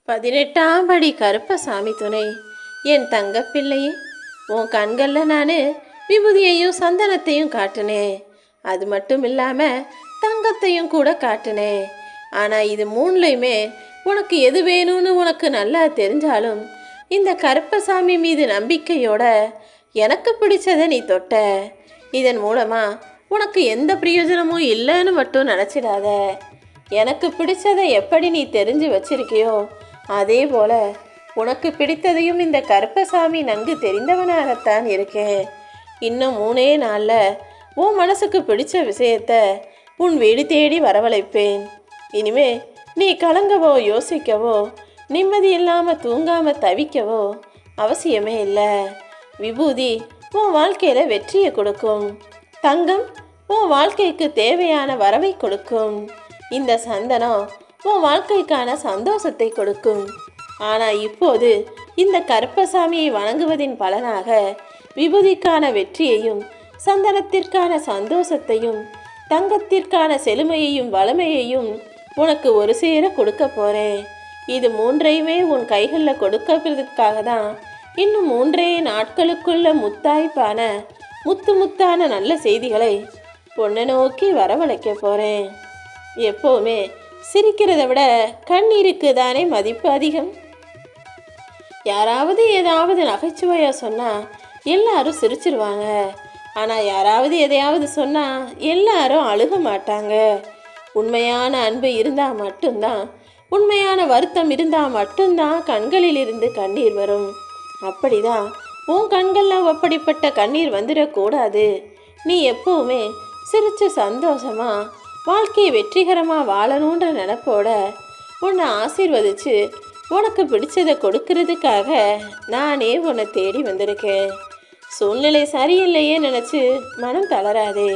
18ஆம் படி கருப்பசாமி துணை. என் தங்கப்பிள்ளையே, உன் கண்களில் நான் விபூதியையும் சந்தனத்தையும் காட்டினேன். அது மட்டும் இல்லாமல் தங்கத்தையும் கூட காட்டினேன். ஆனால் இது மூணுலையுமே உனக்கு எது வேணும்னு உனக்கு நல்லா தெரிஞ்சாலும் இந்த கருப்பசாமி மீது நம்பிக்கையோட எனக்கு பிடிச்சதை நீ தொட்ட. இதன் மூலமாக உனக்கு எந்த பிரயோஜனமும் இல்லைன்னு மட்டும் நினச்சிடாத. எனக்கு பிடிச்சதை எப்படி நீ தெரிஞ்சு வச்சிருக்கியோ அதே போல உனக்கு பிடித்ததையும் இந்த கருப்பசாமி நன்கு தெரிந்தவனாகத்தான் இருக்கேன். இன்னும் 3 நாளில் உன் மனசுக்கு பிடிச்ச விஷயத்த உன் வீடு தேடி வரவழைப்பேன். இனிமே நீ கலங்கவோ யோசிக்கவோ நிம்மதி இல்லாமல் தூங்காமல் தவிக்கவோ அவசியமே இல்லை. விபூதி உன் வாழ்க்கையில் வெற்றியை கொடுக்கும். தங்கம் உன் வாழ்க்கைக்கு தேவையான வரவை கொடுக்கும். இந்த சந்தனம் உன் வாழ்க்கைக்கான சந்தோஷத்தை கொடுக்கும். ஆனால் இப்போது இந்த கருப்பசாமியை வணங்குவதின் பலனாக விபூதிக்கான வெற்றியையும் சந்தனத்திற்கான சந்தோஷத்தையும் தங்கத்திற்கான செழுமையையும் வளமையையும் உனக்கு ஒரு சேர கொடுக்க போகிறேன். இது 3ஐயுமே உன் கைகளில் கொடுக்கறதுக்காக தான் இன்னும் 3 நாட்களுக்குள்ள முத்தாய்ப்பான முத்தான நல்ல செய்திகளை பொண்ணை நோக்கி வரவழைக்க போகிறேன். எப்போவுமே சிரிக்கிறத விட கண்ணீருக்கு தானே மதிப்பு அதிகம். யாராவது ஏதாவது நகைச்சுவையாக சொன்னால் எல்லாரும் சிரிச்சிருவாங்க. ஆனால் யாராவது எதையாவது சொன்னால் எல்லாரும் அழுக மாட்டாங்க. உண்மையான அன்பு இருந்தால் மட்டும்தான், உண்மையான வருத்தம் இருந்தால் மட்டும்தான் கண்களில் இருந்து கண்ணீர் வரும். அப்படிதான் உன் கண்களில் அப்படிப்பட்ட கண்ணீர் வந்துடக்கூடாது. நீ எப்பவுமே சிரித்து சந்தோஷமாக வாழ்க்கையை வெற்றிகரமாக வாழணுன்ற நினப்போட உன்னை ஆசீர்வதித்து உனக்கு பிடிச்சதை கொடுக்கறதுக்காக நானே உன்னை தேடி வந்திருக்கேன். சூழ்நிலை சரியில்லையே நினச்சி மனம் தளராதே.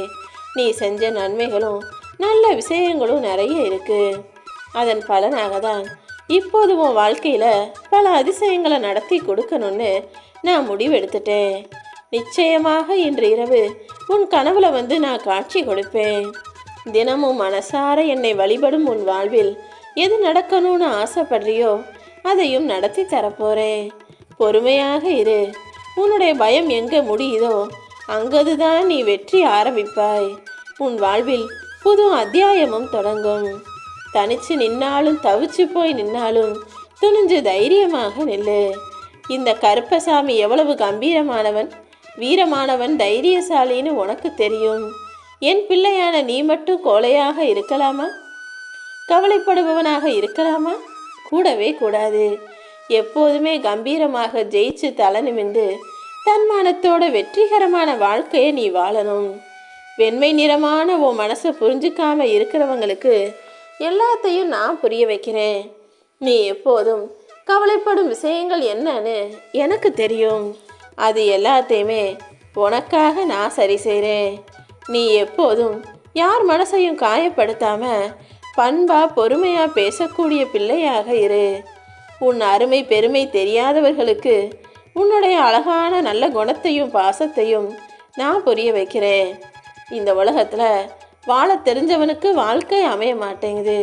நீ செஞ்ச நன்மைகளும் நல்ல விஷயங்களும் நிறைய இருக்குது. அதன் பலனாக தான் இப்போது உன் வாழ்க்கையில் பல அதிசயங்களை நடத்தி கொடுக்கணும்னு நான் முடிவெடுத்துட்டேன். நிச்சயமாக இன்று இரவு உன் கனவுல வந்து நான் காட்சி கொடுப்பேன். தினமும் மனசார என்னை வழிபடும் உன் வாழ்வில் எது நடக்கணும்னு ஆசைப்படுறியோ அதையும் நடத்தி தரப்போகிறேன். பொறுமையாக இரு. உன்னுடைய பயம் எங்கே முடியுதோ அங்கதுதான் நீ வெற்றி ஆரம்பிப்பாய். உன் வாழ்வில் புது அத்தியாயமும் தொடங்கும். தனிச்சு நின்னாலும் தவிச்சு போய் நின்னாலும் துணிஞ்சு தைரியமாக நில்லு. இந்த கருப்பசாமி எவ்வளவு கம்பீரமானவன், வீரமானவன், தைரியசாலின்னு உனக்கு தெரியும். என் பிள்ளையான நீ மட்டும் கோழையாக இருக்கலாமா? கவலைப்படுபவனாக இருக்கலாமா? கூடவே கூடாது. எப்போதுமே கம்பீரமாக ஜெயிச்சு தலை நிமிந்து தன்மானத்தோட வெற்றிகரமான வாழ்க்கையை நீ வாழணும். வெண்மை நிறமான உன் மனசை புரிஞ்சுக்காம இருக்கிறவங்களுக்கு எல்லாத்தையும் நான் புரிய வைக்கிறேன். நீ எப்போதும் கவலைப்படும் விஷயங்கள் என்னன்னு எனக்கு தெரியும். அது எல்லாத்தையுமே உனக்காக நான் சரி செய்கிறேன். நீ எப்போதும் யார் மனசையும் காயப்படுத்தாம பண்பா பொறுமையாக பேசக்கூடிய பிள்ளையாக இரு. உன் அருமை பெருமை தெரியாதவர்களுக்கு உன்னுடைய அழகான நல்ல குணத்தையும் பாசத்தையும் நான் புரிய வைக்கிறேன். இந்த உலகத்தில் வாழ தெரிஞ்சவனுக்கு வாழ்க்கை அமைய மாட்டேங்குது.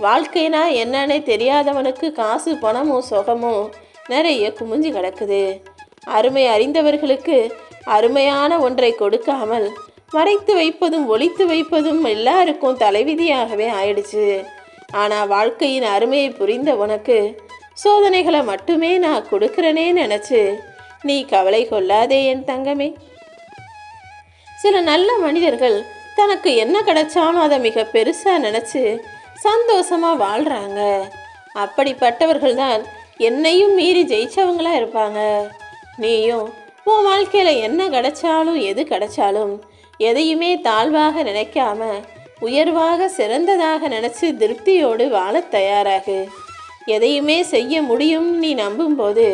வாழ்க்கைனா என்னன்னே தெரியாதவனுக்கு காசு பணமும் சுகமும் நிறைய குமிஞ்சு கிடக்குது. அருமை அறிந்தவர்களுக்கு அருமையான ஒன்றை கொடுக்காமல் மறைத்து வைப்பதும் ஒளித்து வைப்பதும் எல்லாருக்கும் தலைவிதியாகவே ஆயிடுச்சு. ஆனால் வாழ்க்கையின் அருமையை புரிந்த உனக்கு சோதனைகளை மட்டுமே நான் கொடுக்குறேனே நினச்சி நீ கவலை கொள்ளாதே என் தங்கமே. சில நல்ல மனிதர்கள் தனக்கு என்ன கிடைச்சாலும் அதை மிக பெருசாக நினச்சி சந்தோஷமாக வாழ்கிறாங்க. அப்படிப்பட்டவர்கள் தான் என்னையும் மீறி ஜெயிச்சவங்களா இருப்பாங்க. நீயும் உன் வாழ்க்கையில் என்ன கிடைச்சாலும் எது கிடைச்சாலும் எதையுமே தாழ்வாக நினைக்காம உயர்வாக சிறந்ததாக நினச்சி திருப்தியோடு வாழ தயாராகு. எதையுமே செய்ய முடியும் நீ நம்பும்போது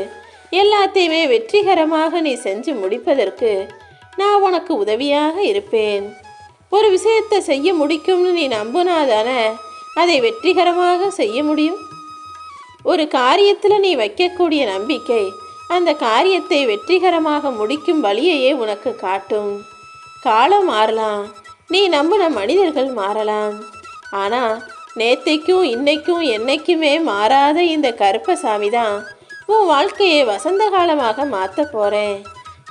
எல்லாத்தையுமே வெற்றிகரமாக நீ செஞ்சு முடிப்பதற்கு நான் உனக்கு உதவியாக இருப்பேன். ஒரு விஷயத்தை செய்ய முடிக்கும்னு நீ நம்புனாதானே அதை வெற்றிகரமாக செய்ய முடியும். ஒரு காரியத்தில் நீ வைக்கக்கூடிய நம்பிக்கை அந்த காரியத்தை வெற்றிகரமாக முடிக்கும் வழியையே உனக்கு காட்டும். காலம் மாறலாம், நீ நம்பின மனிதர்கள் மாறலாம், ஆனால் நேத்தைக்கும் இன்னைக்கும் என்னைக்குமே மாறாத இந்த கருப்பசாமி தான் உன் வாழ்க்கையை வசந்த காலமாக மாற்ற போகிறேன்.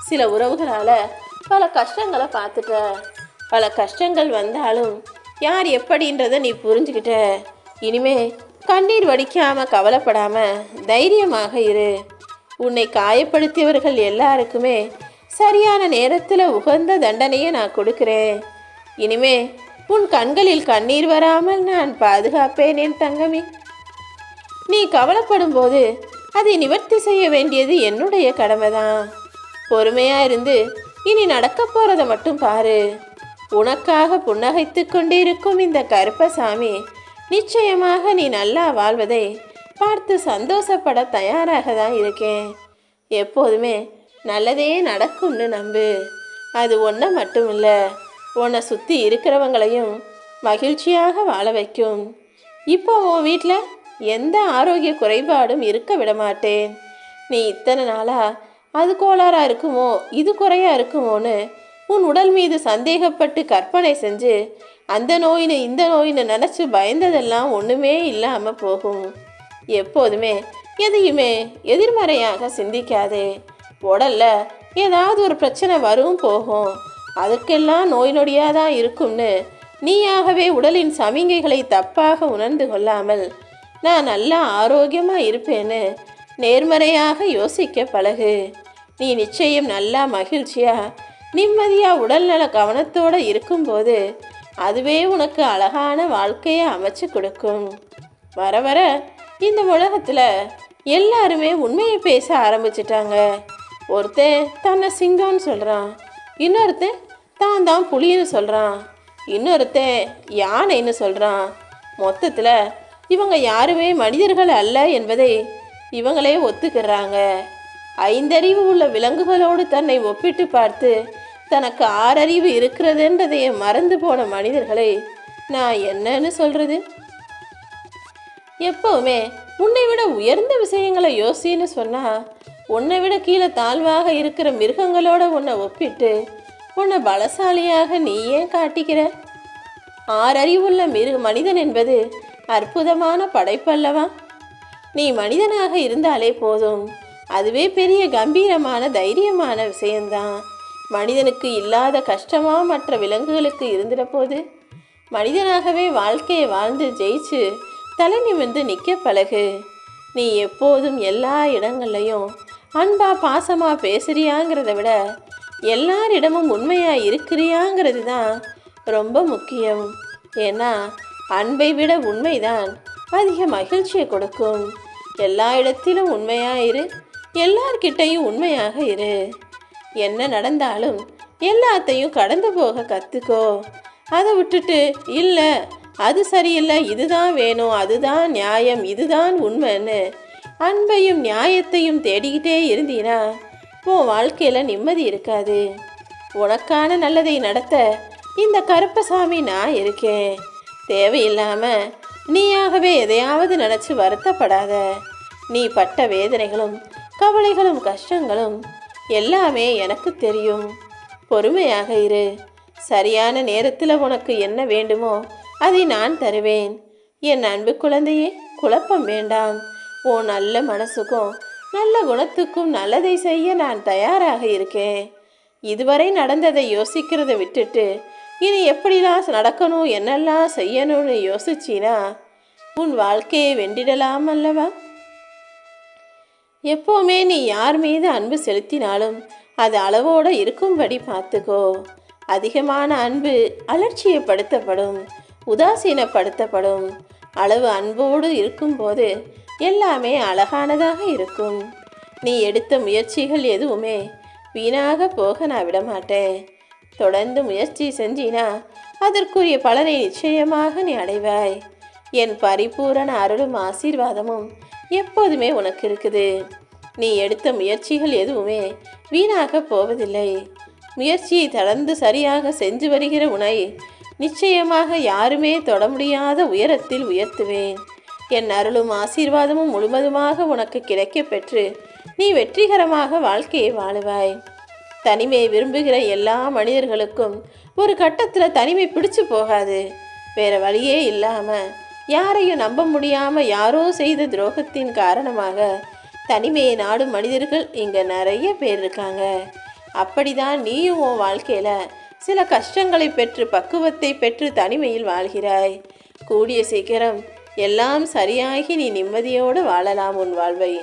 சில உறவுகளால் பல கஷ்டங்களை பார்த்துட்ட. பல கஷ்டங்கள் வந்தாலும் யார் எப்படின்றத நீ புரிஞ்சுக்கிட்ட. இனிமே கண்ணீர் வடிக்காமல் கவலைப்படாமல் தைரியமாக இரு. உன்னை காயப்படுத்தியவர்கள் எல்லாருக்குமே சரியான நேரத்தில் உகந்த தண்டனையை நான் கொடுக்குறேன். இனிமே உன் கண்களில் கண்ணீர் வராமல் நான் பாதுகாப்பேன் என் தங்கமே. நீ கவலைப்படும் போது அதை நிவர்த்தி செய்ய வேண்டியது என்னுடைய கடமை தான். பொறுமையாக இருந்து இனி நடக்க போகிறத மட்டும் பாரு. உனக்காக புன்னகைத்து கொண்டிருக்கும் இந்த கருப்பசாமி நிச்சயமாக நீ நல்லா வாழ்வதை பார்த்து சந்தோஷப்பட தயாராக தான் இருக்கேன். எப்போதுமே நல்லதே நடக்கும்னு நம்பு. அது ஒன்றை மட்டும் இல்லை, உன்னை சுற்றி இருக்கிறவங்களையும் மகிழ்ச்சியாக வாழ வைக்கும். இப்போ உன் வீட்டில் எந்த ஆரோக்கிய குறைபாடும் இருக்க விட மாட்டேன். நீ இத்தனை நாளாக அது கோளாறாக இருக்குமோ இது குறையாக இருக்குமோன்னு உன் உடல் மீது சந்தேகப்பட்டு கற்பனை செஞ்சு அந்த நோயின்னு இந்த நோயின்னு நினச்சி பயந்ததெல்லாம் ஒன்றுமே இல்லாமல் போகும். எப்போதுமே எதையுமே எதிர்மறையாக சிந்திக்காதே. உடல்ல ஏதாவது ஒரு பிரச்சனை வரும் போகும், அதற்கெல்லாம் நோய் நொடியாக தான் இருக்கும்னு நீயாகவே உடலின் சமிகைகளை தப்பாக உணர்ந்து கொள்ளாமல் நான் நல்லா ஆரோக்கியமாக இருப்பேன்னு நேர்மறையாக யோசிக்க பழகு. நீ நிச்சயம் நல்லா மகிழ்ச்சியாக நிம்மதியாக உடல்நல கவனத்தோடு இருக்கும்போது அதுவே உனக்கு அழகான வாழ்க்கையை அமைச்சு கொடுக்கும். வர வர இந்த உலகத்தில் எல்லாருமே உண்மையை பேச ஆரம்பிச்சிட்டாங்க. ஒருத்தன் தன்னை சிங்கம்னு சொல்கிறான், இன்னொருத்தன் தான் புலின்னு சொல்கிறான், இன்னொருத்தன் யானைன்னு சொல்கிறான். மொத்தத்தில் இவங்க யாருமே மனிதர்கள் அல்ல என்பதை இவங்களே ஒத்துக்கிறாங்க. 5 அறிவு உள்ள விலங்குகளோடு தன்னை ஒப்பிட்டு பார்த்து தனக்கு 6 அறிவு இருக்கிறதுன்றதையே மறந்து போன மனிதர்களை நான் என்னன்னு சொல்கிறது? எப்போவுமே உன்னை விட உயர்ந்த விஷயங்களை யோசின்னு சொன்னால் உன்னை விட கீழே தாழ்வாக இருக்கிற மிருகங்களோட உன்னை ஒப்பிட்டு உன்னை பலசாலியாக நீ ஏன் காட்டிக்கிற? 6 அறிவுள்ள மனிதன் என்பது அற்புதமான படைப்பல்லவா? நீ மனிதனாக இருந்தாலே போதும், அதுவே பெரிய கம்பீரமான தைரியமான விஷயம்தான். மனிதனுக்கு இல்லாத கஷ்டமா மற்ற விலங்குகளுக்கு இருந்துட போது? மனிதனாகவே வாழ்க்கையை வாழ்ந்து ஜெயிச்சு தலை நிமிர்ந்து நிற்க பழகு. நீ எப்போதும் எல்லா இடங்கள்லையும் அன்பா பாசமா பேசுறியாங்கிறத விட எல்லாரிடமும் உண்மையா இருக்கிறியாங்கிறது தான் ரொம்ப முக்கியம். ஏன்னா அன்பை விட உண்மைதான் அதிக மகிழ்ச்சியை கொடுக்கும். எல்லா இடத்திலும் உண்மையா இரு, எல்லார்கிட்டையும் உண்மையாக இரு. என்ன நடந்தாலும் எல்லாத்தையும் கடந்து போக கற்றுக்கோ. அதை விட்டுட்டு இல்லை அது சரியில்லை, இதுதான் வேணும், அதுதான் நியாயம், இதுதான் உண்மைன்னு அன்பையும் நியாயத்தையும் தேடிக்கிட்டே இருந்தீனா உன் வாழ்க்கையில் நிம்மதி இருக்காது. உனக்கான நல்லதை நடத்த இந்த கருப்பசாமி நான் இருக்கேன். தேவையில்லாமல் நீயாகவே எதையாவது நினச்சி வருத்தப்படாத. நீ பட்ட வேதனைகளும் கவலைகளும் கஷ்டங்களும் எல்லாமே எனக்கு தெரியும். பொறுமையாக இரு. சரியான நேரத்தில் உனக்கு என்ன வேண்டுமோ அதை நான் தருவேன். என் அன்பு குழந்தையே, குழப்பம் வேண்டாம். உன் நல்ல மனசுக்கும் நல்ல குணத்துக்கும் நல்லதை செய்ய நான் தயாராக இருக்கேன். இதுவரை நடந்ததை யோசிக்கிறத விட்டுட்டு இனி எப்படிலாம் நடக்கணும் என்னெல்லாம் செய்யணும்னு யோசிச்சினா உன் வாழ்க்கையை வென்றிடலாம் அல்லவா? எப்போவுமே நீ யார் மீது அன்பு செலுத்தினாலும் அது அளவோடு இருக்கும்படி பார்த்துக்கோ. அதிகமான அன்பு அலட்சியப்படுத்தப்படும், உதாசீனப்படுத்தப்படும். அளவு அன்போடு இருக்கும்போது எல்லாமே அழகானதாக இருக்கும். நீ எடுத்த முயற்சிகள் எதுவுமே வீணாக போக நான் விடமாட்டேன். தொடர்ந்து முயற்சி செஞ்சினா அதற்குரிய பலனை நிச்சயமாக நீ அடைவாய். என் பரிபூரண அருளும் ஆசீர்வாதமும் எப்போதுமே உனக்கு இருக்குது. நீ எடுத்த முயற்சிகள் எதுவுமே வீணாக போவதில்லை. முயற்சியை தொடர்ந்து சரியாக செஞ்சு வருகிற உன்னை நிச்சயமாக யாருமே தொட முடியாத உயரத்தில் உயர்த்துவேன். என் அருளும் ஆசீர்வாதமும் முழுவதுமாக உனக்கு கிடைக்க பெற்று நீ வெற்றிகரமாக வாழ்க்கையை வாழுவாய். தனிமையை விரும்புகிற எல்லா மனிதர்களுக்கும் ஒரு கட்டத்தில் தனிமை பிடிச்சு போகாது. வேற வழியே இல்லாமல் யாரையும் நம்ப முடியாமல் யாரோ செய்த துரோகத்தின் காரணமாக தனிமையை நாடும் மனிதர்கள் இங்கே நிறைய பேர் இருக்காங்க. அப்படிதான் நீயும் உன் வாழ்க்கையில் சில கஷ்டங்களை பெற்று பக்குவத்தை பெற்று தனிமையில் வாழ்கிறாய். கூடிய சீக்கிரம் எல்லாம் சரியாகி நீ நிம்மதியோடு வாழலாம் உன் வாழ்வை.